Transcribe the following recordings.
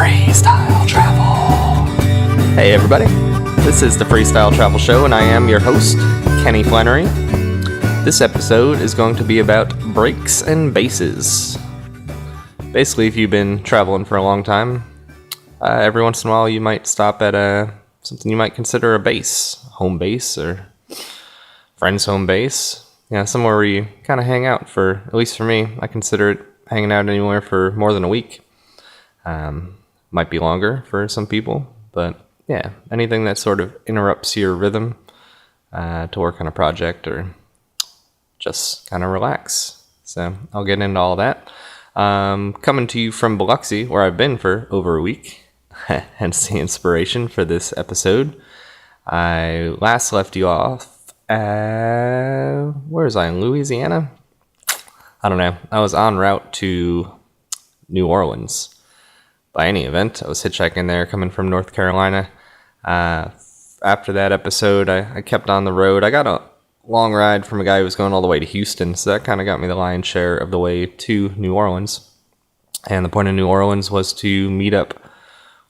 Freestyle Travel. Hey everybody, this is the Freestyle Travel Show and I am your host, Kenny Flannery. This episode is going to be about breaks and bases. Basically, if you've been traveling for a long time, every once in a while you might stop at something you might consider a base, home base or friend's home base. Yeah, somewhere where you kind of hang out for, at least for me, I consider it hanging out anywhere for more than a week. Might be longer for some people, but yeah, anything that sort of interrupts your rhythm to work on a project or just kind of relax. So I'll get into all that. Coming to you from Biloxi, where I've been for over a week, hence the inspiration for this episode. I last left you off, where was I, in Louisiana? I don't know. I was en route to New Orleans. By any event, I was hitchhiking there coming from North Carolina. After that episode, I kept on the road. I got a long ride from a guy who was going all the way to Houston, so that kind of got me the lion's share of the way to New Orleans. And the point of New Orleans was to meet up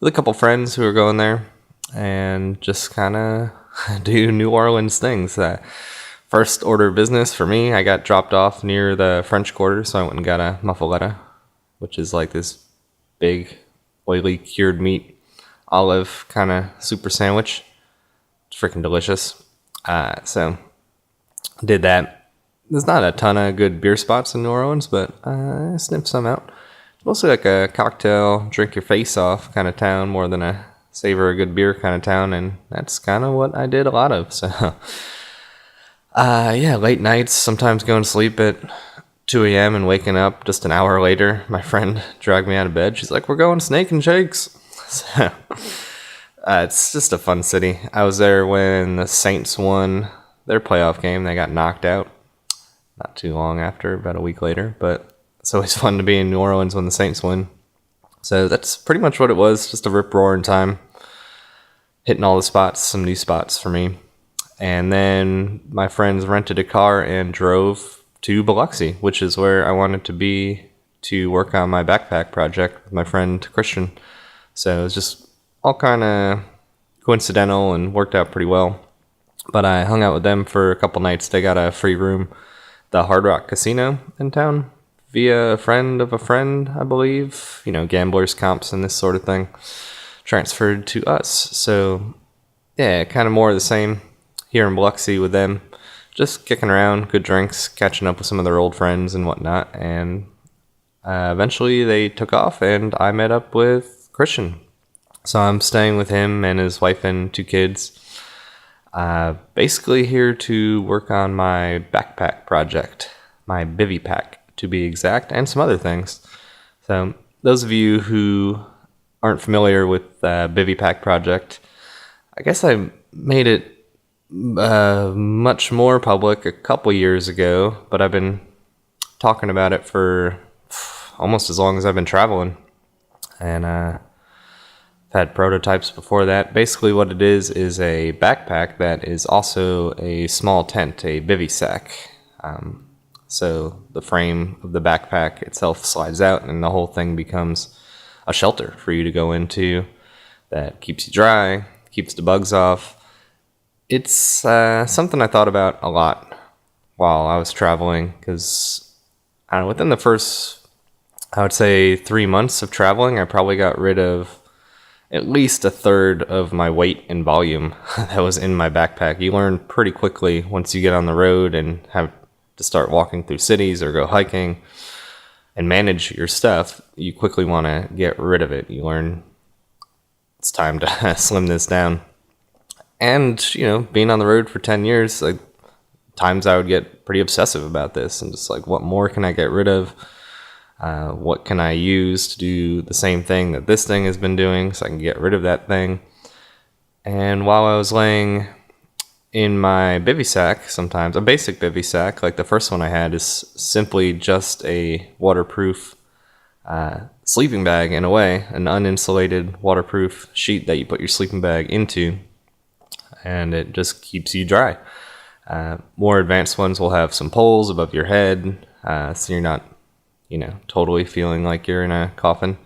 with a couple friends who were going there and just kind of do New Orleans things. First order of business for me, I got dropped off near the French Quarter, so I went and got a muffaletta, which is like this big oily cured meat olive kind of super sandwich. It's freaking delicious. So did that. There's not a ton of good beer spots in New Orleans, but I sniffed some out. It's mostly like a cocktail, drink your face off kind of town more than a savor a good beer kind of town, and that's kind of what I did a lot of. So yeah, late nights, sometimes going to sleep at 2 a.m. and waking up just an hour later. My friend dragged me out of bed. She's like, "We're going Snake and Shakes." So, it's just a fun city. I was there when the Saints won their playoff game. They got knocked out not too long after, about a week later. But it's always fun to be in New Orleans when the Saints win. So that's pretty much what it was, just a rip-roaring time. Hitting all the spots, some new spots for me. And then my friends rented a car and drove to Biloxi, which is where I wanted to be to work on my backpack project with my friend Christian. So it was just all kind of coincidental and worked out pretty well. But I hung out with them for a couple nights. They got a free room at the Hard Rock Casino in town via a friend of a friend, I believe. You know, gamblers, comps, and this sort of thing transferred to us. So yeah, kind of more of the same here in Biloxi with them. Just kicking around, good drinks, catching up with some of their old friends and whatnot. And eventually they took off and I met up with Christian. So I'm staying with him and his wife and 2 kids. Basically here to work on my backpack project, my BivyPack to be exact, and some other things. So those of you who aren't familiar with the BivyPack project, I guess I made it much more public a couple years ago, but I've been talking about it for almost as long as I've been traveling, and I've had prototypes before that. Basically what it is a backpack that is also a small tent, a bivy sack. So the frame of the backpack itself slides out and the whole thing becomes a shelter for you to go into that keeps you dry, keeps the bugs off. It's something I thought about a lot while I was traveling, because within the first, I would say, 3 months of traveling, I probably got rid of at least a third of my weight and volume that was in my backpack. You learn pretty quickly once you get on the road and have to start walking through cities or go hiking and manage your stuff. You quickly want to get rid of it. You learn it's time to slim this down. And, you know, being on the road for 10 years, like, times I would get pretty obsessive about this and just like, what more can I get rid of? What can I use to do the same thing that this thing has been doing so I can get rid of that thing? And while I was laying in my bivy sack, sometimes a basic bivy sack, like the first one I had, is simply just a waterproof sleeping bag in a way, an uninsulated waterproof sheet that you put your sleeping bag into, and it just keeps you dry. More advanced ones will have some poles above your head, so you're not, totally feeling like you're in a coffin.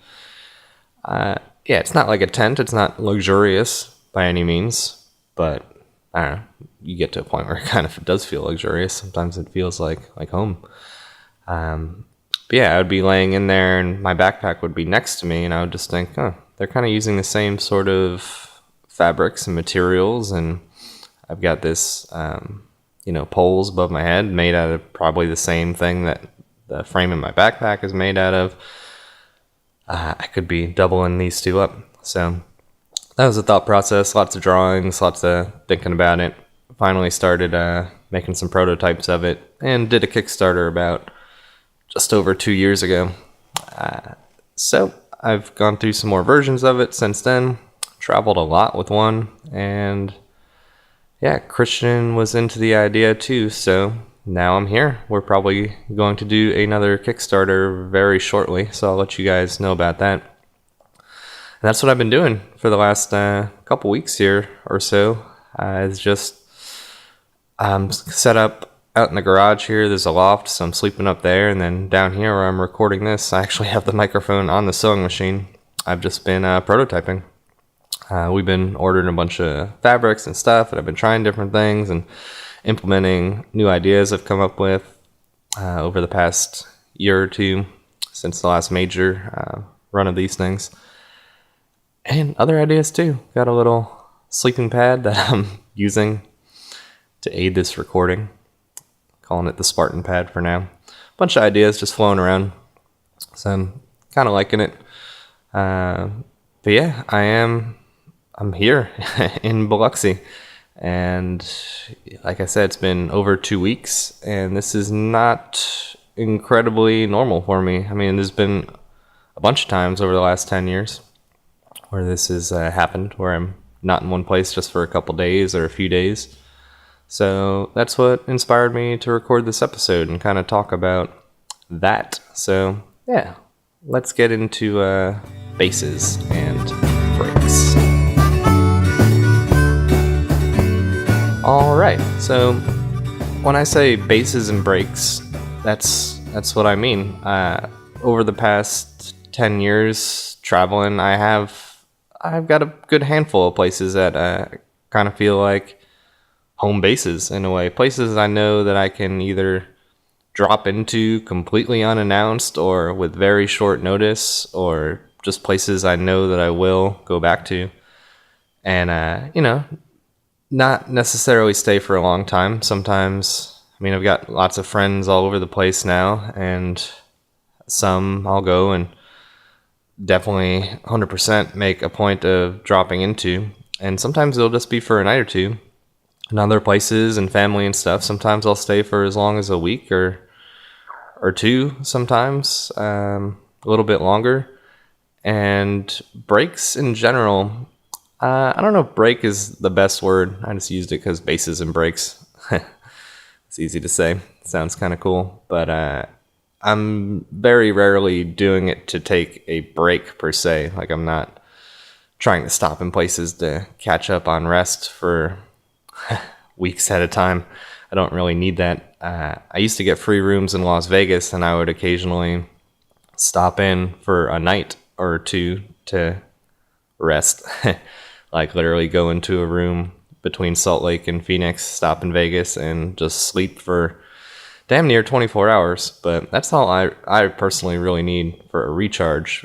Yeah, it's not like a tent. It's not luxurious by any means, but I don't know. You get to a point where it kind of does feel luxurious. Sometimes it feels like home. But yeah, I would be laying in there and my backpack would be next to me, and I would just think, oh, they're kind of using the same sort of fabrics and materials, and I've got this, poles above my head made out of probably the same thing that the frame in my backpack is made out of. I could be doubling these two up. So that was the thought process. Lots of drawings, lots of thinking about it. Finally started making some prototypes of it and did a Kickstarter about just over 2 years ago. So I've gone through some more versions of it since then. Traveled a lot with one, and yeah, Christian was into the idea too, so now I'm here. We're probably going to do another Kickstarter very shortly, so I'll let you guys know about that. And that's what I've been doing for the last couple weeks here or so. It's just set up out in the garage here. There's a loft, so I'm sleeping up there, and then down here where I'm recording this, I actually have the microphone on the sewing machine. I've just been prototyping. We've been ordering a bunch of fabrics and stuff, and I've been trying different things and implementing new ideas I've come up with over the past year or two since the last major run of these things. And other ideas too. Got a little sleeping pad that I'm using to aid this recording. Calling it the Spartan pad for now. Bunch of ideas just flowing around. So I'm kind of liking it. But yeah, I'm here in Biloxi. And like I said, it's been over 2 weeks, and this is not incredibly normal for me. I mean, there's been a bunch of times over the last 10 years where this has happened, where I'm not in one place just for a couple days or a few days. So that's what inspired me to record this episode and kind of talk about that. So yeah, let's get into bases and breaks. All right, so when I say bases and breaks, that's what I mean. Over the past 10 years traveling, I've got a good handful of places that kind of feel like home bases in a way. Places I know that I can either drop into completely unannounced or with very short notice, or just places I know that I will go back to. And, not necessarily stay for a long time. Sometimes, I've got lots of friends all over the place now, and some I'll go and definitely 100% make a point of dropping into. And sometimes it'll just be for a night or two. In other places and family and stuff, sometimes I'll stay for as long as a week or two, sometimes a little bit longer. And breaks in general, I don't know if break is the best word. I just used it because bases and breaks. It's easy to say. Sounds kind of cool. But I'm very rarely doing it to take a break per se. Like, I'm not trying to stop in places to catch up on rest for weeks at a time. I don't really need that. I used to get free rooms in Las Vegas, and I would occasionally stop in for a night or two to rest. Like, literally go into a room between Salt Lake and Phoenix, stop in Vegas, and just sleep for damn near 24 hours. But that's all I personally really need for a recharge.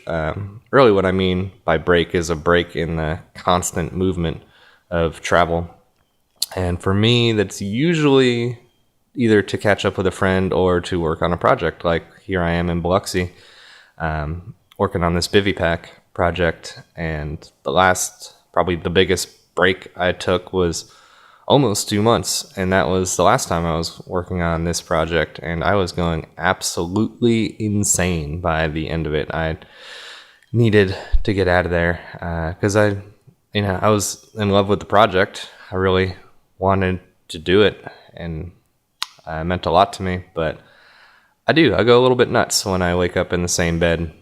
Really what I mean by break is a break in the constant movement of travel. And for me, that's usually either to catch up with a friend or to work on a project. Like, here I am in Biloxi, working on this BivyPack project, and probably the biggest break I took was almost 2 months, and that was the last time I was working on this project, and I was going absolutely insane by the end of it. I needed to get out of there because I was in love with the project. I really wanted to do it, and it meant a lot to me. But I go a little bit nuts when I wake up in the same bed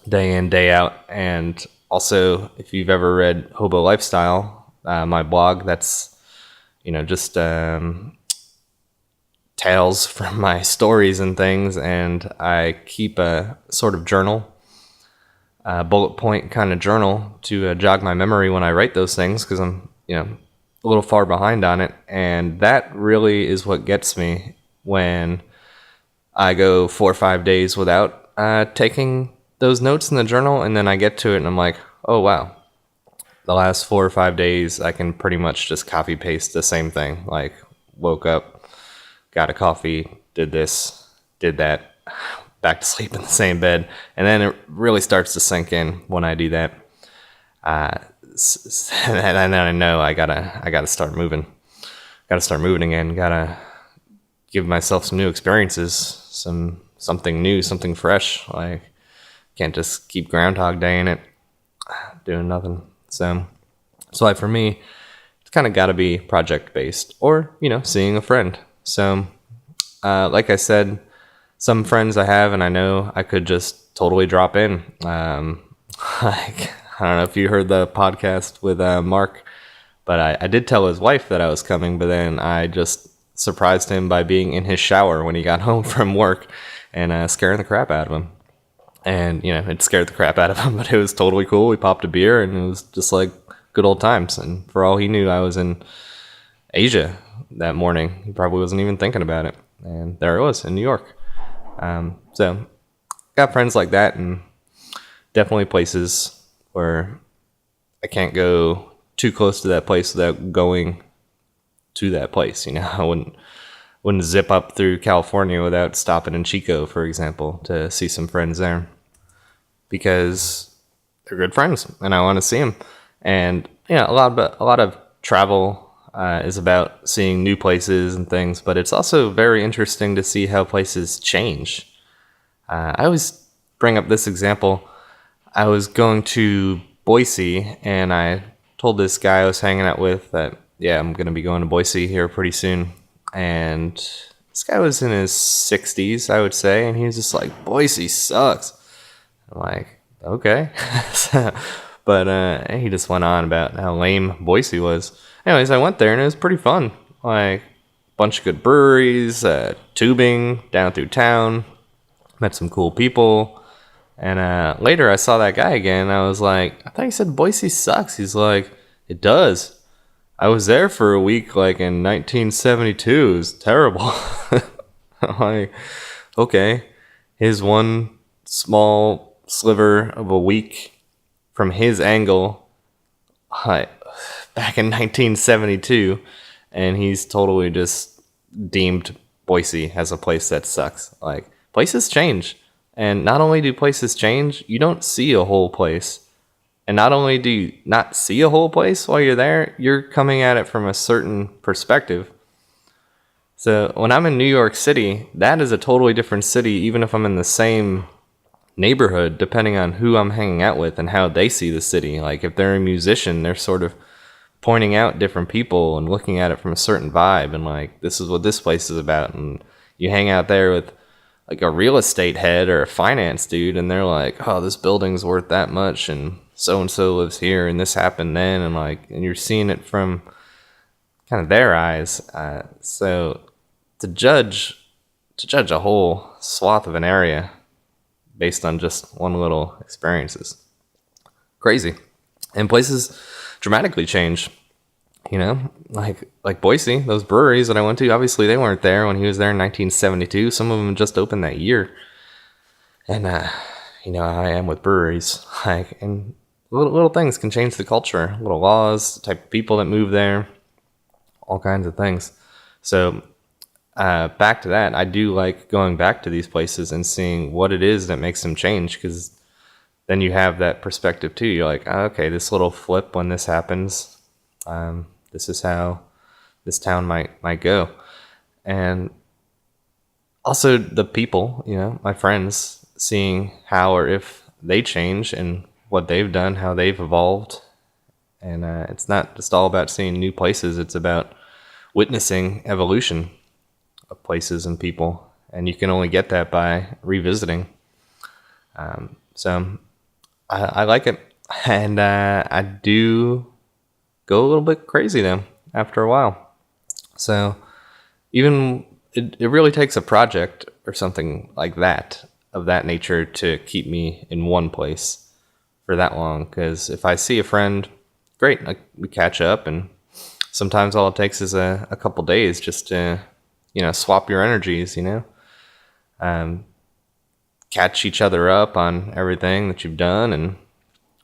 day in, day out. And also, if you've ever read Hobo Lifestyle, my blog, that's just tales from my stories and things, and I keep a sort of journal bullet point kind of journal to jog my memory when I write those things, because I'm, a little far behind on it. And that really is what gets me when I go 4 or 5 days without taking those notes in the journal, and then I get to it and I'm like, oh wow, the last 4 or 5 days I can pretty much just copy paste the same thing. Like, woke up, got a coffee, did this, did that, back to sleep in the same bed. And then it really starts to sink in when I do that. And then I know I gotta start moving. Gotta start moving again. Gotta give myself some new experiences, something new, something fresh. Like, can't just keep Groundhog Day in it, doing nothing. So that's why for me, it's kind of got to be project based, or seeing a friend. So like I said, some friends I have and I know I could just totally drop in. Like, I don't know if you heard the podcast with Mark, but I did tell his wife that I was coming, but then I just surprised him by being in his shower when he got home from work and scaring the crap out of him. And, it scared the crap out of him, but it was totally cool. We popped a beer and it was just like good old times. And for all he knew, I was in Asia that morning. He probably wasn't even thinking about it. And there it was in New York. So got friends like that, and definitely places where I can't go too close to that place without going to that place. I wouldn't zip up through California without stopping in Chico, for example, to see some friends there, because they're good friends and I want to see them. And a lot of travel is about seeing new places and things, but it's also very interesting to see how places change. I always bring up this example. I was going to Boise, and I told this guy I was hanging out with that, I'm going to be going to Boise here pretty soon. And this guy was in his 60s, I would say, and he was just like, Boise sucks. I'm like, okay. But he just went on about how lame Boise was. Anyways, I went there, and it was pretty fun. Like, a bunch of good breweries, tubing down through town, met some cool people. And later I saw that guy again, and I was like, I thought he said Boise sucks. He's like, it does. I was there for a week, like in 1972. It was terrible. I'm like, okay. His one small sliver of a week from his angle, back in 1972, and he's totally just deemed Boise as a place that sucks. Like, places change. And not only do places change, you don't see a whole place. And not only do you not see a whole place while you're there, you're coming at it from a certain perspective. So when I'm in New York City, that is a totally different city, even if I'm in the same neighborhood, depending on who I'm hanging out with and how they see the city. Like, if they're a musician, they're sort of pointing out different people and looking at it from a certain vibe, and like, this is what this place is about. And you hang out there with like a real estate head or a finance dude, and they're like, oh, this building's worth that much, and so lives here, and this happened then, and you're seeing it from kind of their eyes. So to judge a whole swath of an area based on just one little experience is crazy. And places dramatically change. Like Boise, those breweries that I went to, obviously they weren't there when he was there in 1972. Some of them just opened that year. And I am with breweries, and little things can change the culture, little laws, the type of people that move there, all kinds of things. So back to that, I do like going back to these places and seeing what it is that makes them change, because then you have that perspective too. You're like, oh, okay, this little flip when this happens, this is how this town might go. And also the people, my friends, seeing how or if they change and what they've done, how they've evolved. And it's not just all about seeing new places, it's about witnessing evolution of places and people. And you can only get that by revisiting. So I like it. And I do go a little bit crazy though after a while. So even it really takes a project or something like that, of that nature, to keep me in one place. for that long, because if I see a friend, great, like we catch up, and sometimes all it takes is a couple days just to, swap your energies, catch each other up on everything that you've done and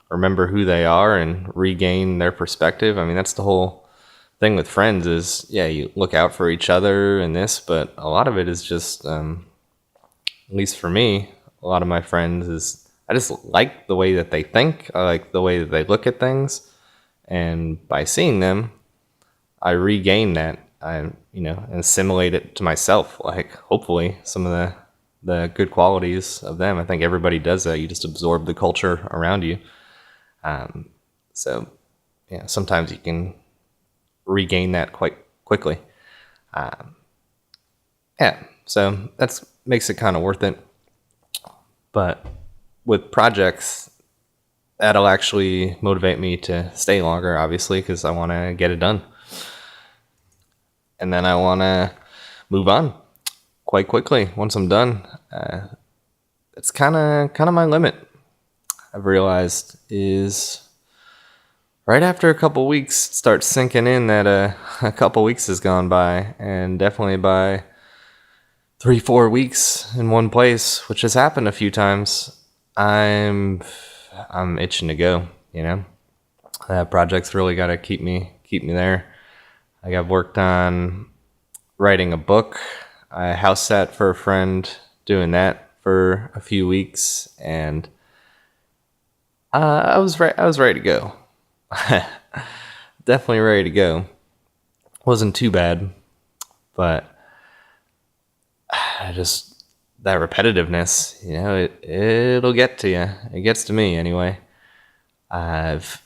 remember who they are and regain their perspective. I mean, that's the whole thing with friends is, you look out for each other and this, but a lot of it is just, at least for me, a lot of my friends is I just like the way that they think. I like the way that they look at things. And by seeing them, I regain that. I, and assimilate it to myself. Like, hopefully, some of the good qualities of them. I think everybody does that. You just absorb the culture around you. So, sometimes you can regain that quite quickly. So that makes it kind of worth it. But with projects, that'll actually motivate me to stay longer, obviously, because I want to get it done. And then I want to move on quite quickly once I'm done. It's kind of my limit, I've realized, is right after a couple weeks, it starts sinking in that a couple weeks has gone by, and definitely by 3-4 weeks in one place, which has happened a few times, I'm itching to go. That project's really got to keep me there. Like, I've worked on writing a book. I house sat for a friend doing that for a few weeks, and I was ready to go. Definitely ready to go. Wasn't too bad, but just that repetitiveness, it'll get to you. It gets to me anyway. I've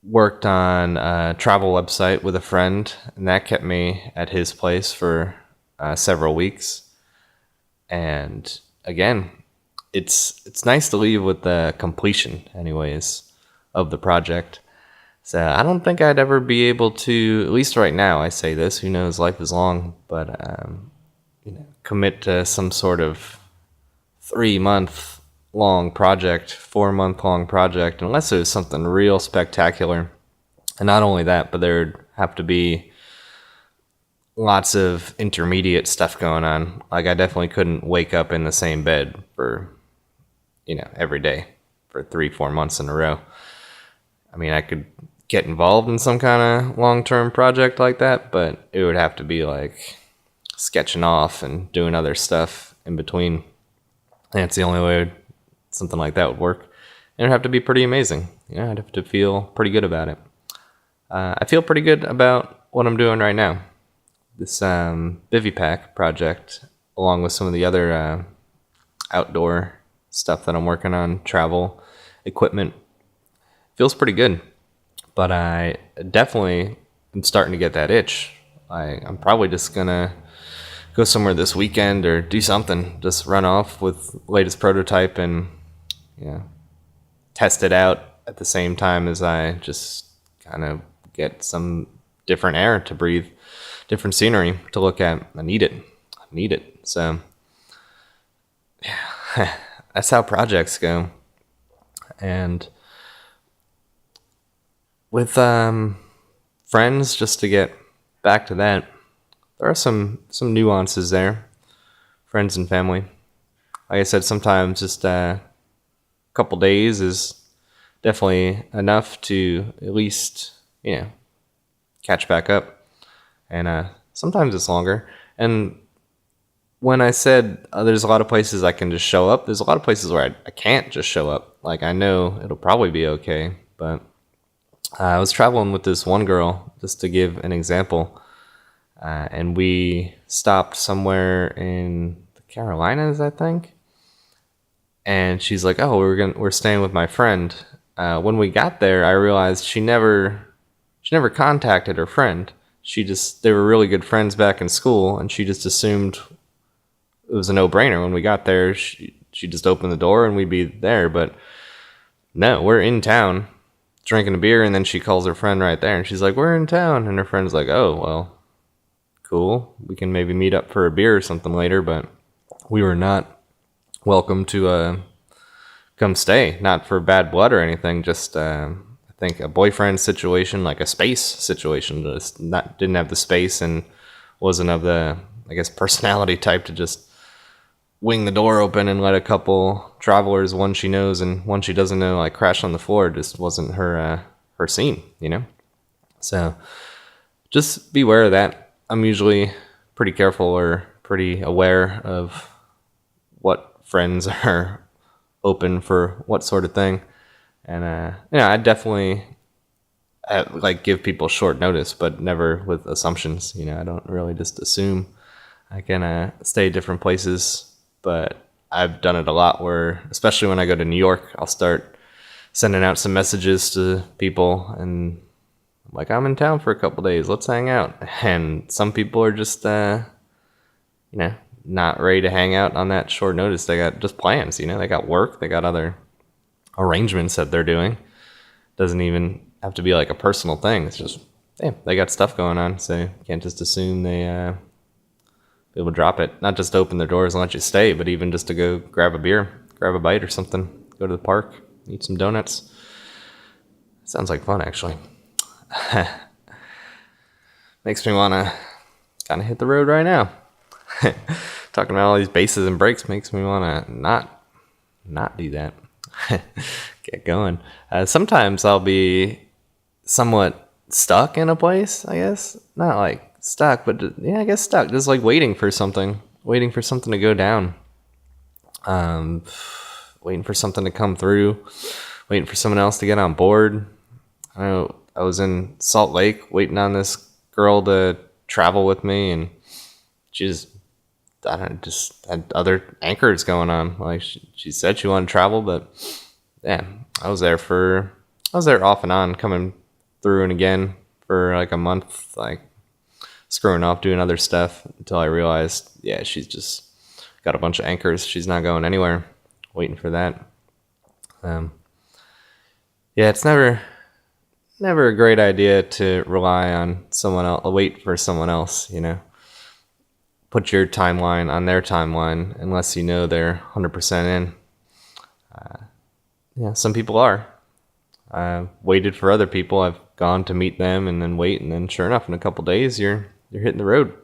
worked on a travel website with a friend, and that kept me at his place for several weeks. And again, it's nice to leave with the completion, anyways, of the project. So I don't think I'd ever be able to, at least right now, I say this, who knows, life is long, but commit to some sort of 3-month long project, 4-month long project, unless it was something real spectacular. And not only that, but there'd have to be lots of intermediate stuff going on. Like, I definitely couldn't wake up in the same bed for, every day for 3-4 months in a row. I mean, I could get involved in some kind of long-term project like that, but it would have to be like sketching off and doing other stuff in between. And it's the only way something like that would work. And it'd have to be pretty amazing. I'd have to feel pretty good about it. I feel pretty good about what I'm doing right now. This BivyPack project, along with some of the other outdoor stuff that I'm working on, travel equipment, feels pretty good. But I definitely am starting to get that itch. I'm probably just going to go somewhere this weekend or do something. Just run off with latest prototype and test it out at the same time as I just kind of get some different air to breathe, different scenery to look at. I need it. So that's how projects go. And with friends, just to get back to that, there are some nuances there. Friends and family. Like I said, sometimes just a couple days is definitely enough to at least, catch back up. And sometimes it's longer. And when I said there's a lot of places I can just show up, there's a lot of places where I can't just show up. Like, I know it'll probably be okay, but I was traveling with this one girl, just to give an example, and we stopped somewhere in the Carolinas, I think. And she's like, "Oh, we're staying with my friend." When we got there, I realized she never contacted her friend. They were really good friends back in school, and she just assumed it was a no-brainer. When we got there, she just opened the door and we'd be there. But no, we're in town drinking a beer, and then she calls her friend right there, and she's like, "We're in town," and her friend's like, "Oh, well, cool. We can maybe meet up for a beer or something later." But we were not welcome to come stay. Not for bad blood or anything, just I think a boyfriend situation, like a space situation, just didn't have the space and wasn't of the, I guess, personality type to just wing the door open and let a couple travelers, one she knows and one she doesn't know, like crash on the floor. It just wasn't her scene, you know? So just beware of that. I'm usually pretty careful or pretty aware of what friends are open for what sort of thing. And, I definitely like give people short notice, but never with assumptions. I don't really just assume. I can stay at different places, but I've done it a lot where, especially when I go to New York, I'll start sending out some messages to people and like, I'm in town for a couple days, let's hang out. And some people are just, not ready to hang out on that short notice. They got just plans, they got work, they got other arrangements that they're doing. Doesn't even have to be like a personal thing. It's just, they got stuff going on. So you can't just assume they be able to drop it. Not just to open their doors and let you stay, but even just to go grab a beer, grab a bite or something, go to the park, eat some donuts. Sounds like fun, actually. Makes me want to kind of hit the road right now. Talking about all these bases and breaks makes me want to not do that. Get going. Sometimes I'll be somewhat stuck in a place, I guess. Not like stuck, but I guess stuck. Just like waiting for something to go down. Waiting for something to come through. Waiting for someone else to get on board. I know I was in Salt Lake waiting on this girl to travel with me, and she just had other anchors going on. Like she said she wanted to travel, but I was there off and on, coming through and again for like a month, like screwing off, doing other stuff until I realized, she's just got a bunch of anchors. She's not going anywhere. Waiting for that. It's never a great idea to rely on someone else, wait for someone else, Put your timeline on their timeline unless they're 100% in. Some people are. I've waited for other people. I've gone to meet them and then wait, and then sure enough, in a couple days, you're hitting the road.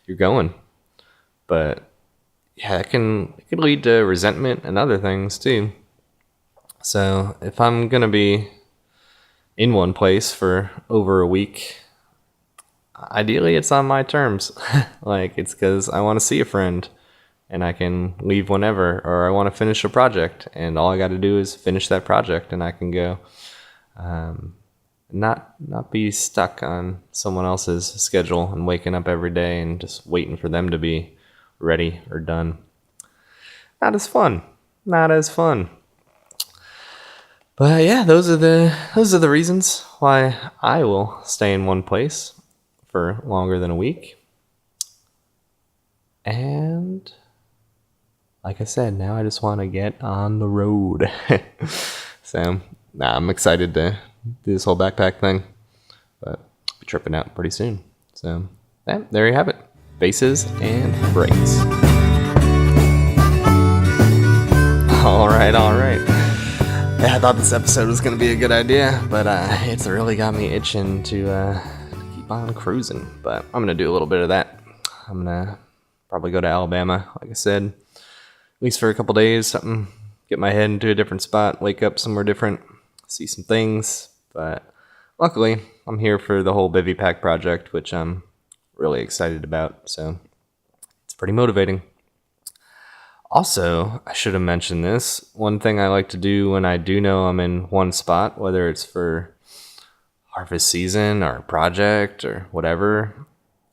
You're going. But it could lead to resentment and other things too. So if I'm gonna be in one place for over a week, ideally it's on my terms. Like it's because I want to see a friend and I can leave whenever, or I want to finish a project and all I got to do is finish that project and I can go. Not be stuck on someone else's schedule and waking up every day and just waiting for them to be ready or done. Not as fun. But those are the reasons why I will stay in one place for longer than a week. And like I said, now I just want to get on the road. So I'm excited to do this whole backpack thing, but I'll be tripping out pretty soon. So there you have it. Bases and breaks. All right. I thought this episode was going to be a good idea, but it's really got me itching to keep on cruising. But I'm going to do a little bit of that. I'm going to probably go to Alabama, like I said, at least for a couple days, something, get my head into a different spot, wake up somewhere different, see some things. But luckily, I'm here for the whole BivyPack project, which I'm really excited about. So it's pretty motivating. Also, I should have mentioned this. One thing I like to do when I do know I'm in one spot, whether it's for harvest season or a project or whatever,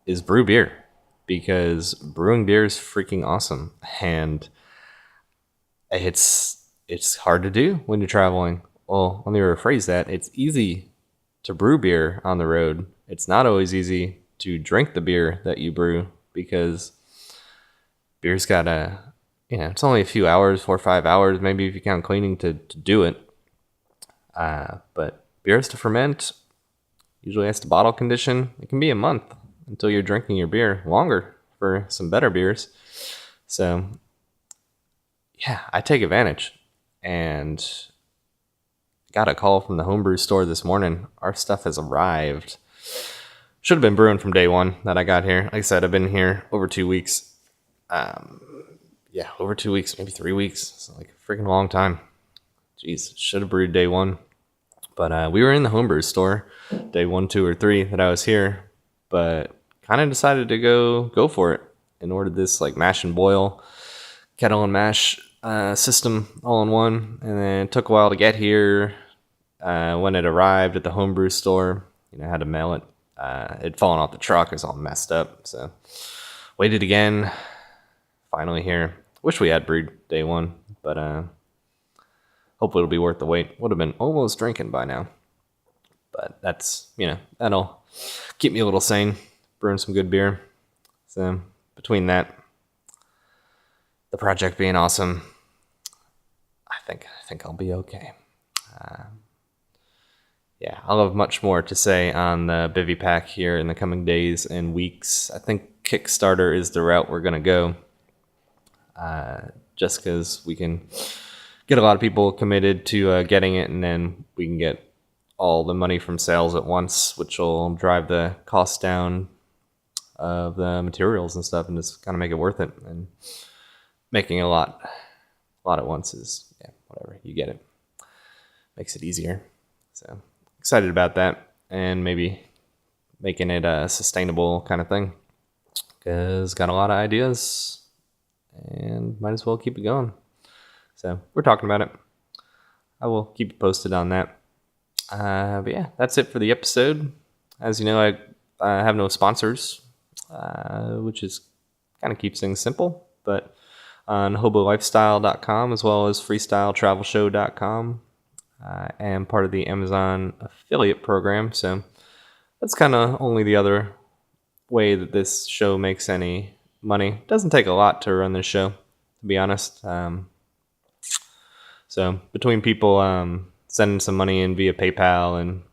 is brew beer. Because brewing beer is freaking awesome. And it's hard to do when you're traveling. Well, let me rephrase that. It's easy to brew beer on the road. It's not always easy to drink the beer that you brew, because beer's got it's only a few hours, 4 or 5 hours, maybe if you count cleaning to do it. But beer has to ferment, usually has to bottle condition. It can be a month until you're drinking your beer, longer for some better beers. So I take advantage. and got a call from the homebrew store this morning. Our stuff has arrived. Should have been brewing from day one that I got here. Like I said, I've been here over 2 weeks. Over 2 weeks, maybe 3 weeks. It's like a freaking long time. Jeez, should have brewed day one. But we were in the homebrew store day 1, 2, or 3 that I was here. But kind of decided to go for it and ordered this like mash and boil, kettle and mash system all in one. And then it took a while to get here. When it arrived at the homebrew store, I had to mail it. It'd fallen off the truck. It was all messed up. So waited again. Finally here. Wish we had brewed day one, but hopefully it'll be worth the wait. Would have been almost drinking by now. But that's, that'll keep me a little sane, brewing some good beer. So between that, the project being awesome, I think I'll be okay. I'll have much more to say on the BivyPack here in the coming days and weeks. I think Kickstarter is the route we're going to go. Just because we can get a lot of people committed to getting it, and then we can get all the money from sales at once, which will drive the cost down of the materials and stuff, and just kind of make it worth it. And making a lot at once is, whatever, you get it. Makes it easier. So excited about that, and maybe making it a sustainable kind of thing, because got a lot of ideas and might as well keep it going. So we're talking about it. I will keep you posted on that. But that's it for the episode. As you know, I have no sponsors, which is kind of keeps things simple. But on hobolifestyle.com as well as freestyletravelshow.com, I am part of the Amazon affiliate program. So that's kind of only the other way that this show makes any money. It doesn't take a lot to run this show, to be honest. So between people sending some money in via PayPal and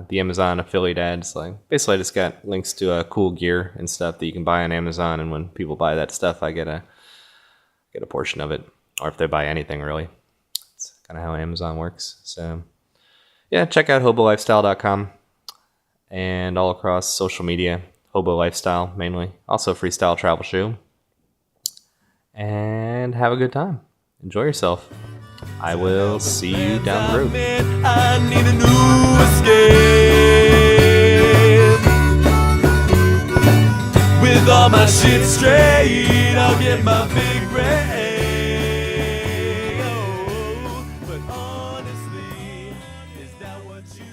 the Amazon affiliate ads, like basically I just got links to cool gear and stuff that you can buy on Amazon, and when people buy that stuff, I get a portion of it, or if they buy anything really. It's kind of how Amazon works. So check out hobolifestyle.com and all across social media. Hobo Lifestyle, mainly. Also Freestyle Travel Show. And have a good time. Enjoy yourself. I will see you down the road. I need a new escape. With all my shit straight, I'll get my big break. Oh, but honestly, is that what you